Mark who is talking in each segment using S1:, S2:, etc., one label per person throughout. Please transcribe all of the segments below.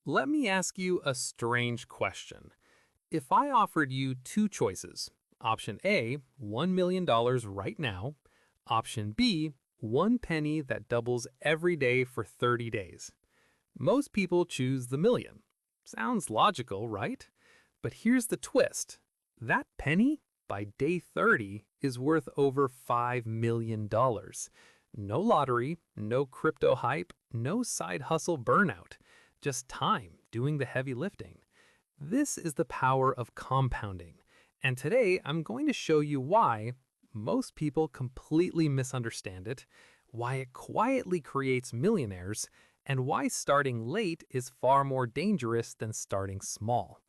S1: Let me ask you a strange question. If I offered you two choices, option A, $1 million right now, option B, one penny that doubles every day for 30 days. Most people choose the million. Sounds logical, right? But here's the twist. That penny, by day 30, is worth over $5 million. No lottery, no crypto hype, no side hustle burnout. Just time doing the heavy lifting. This is the power of compounding. And today I'm going to show you why most people completely misunderstand it, why it quietly creates millionaires, and why starting late is far more dangerous than starting small.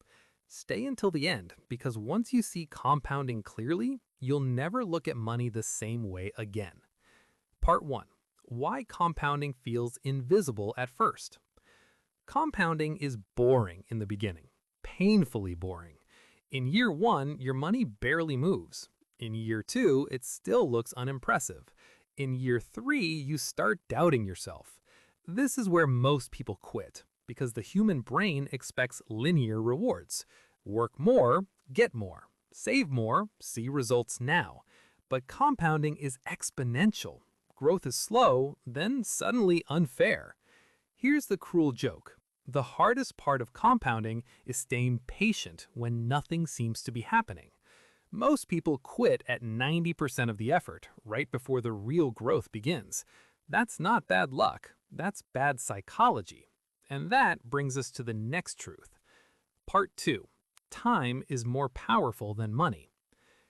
S1: Stay until the end because once you see compounding clearly, you'll never look at money the same way again. Part 1. Why compounding feels invisible at first. Compounding is boring in the beginning, painfully boring. In year 1, your money barely moves. In year 2, it still looks unimpressive. In year 3, you start doubting yourself. This is where most people quit, because the human brain expects linear rewards. Work more, get more. Save more, see results now. But compounding is exponential. Growth is slow, then suddenly unfair. Here's the cruel joke. The hardest part of compounding is staying patient when nothing seems to be happening. Most people quit at 90% of the effort, right before the real growth begins. That's not bad luck, that's bad psychology. And that brings us to the next truth. Part 2. Time is more powerful than money.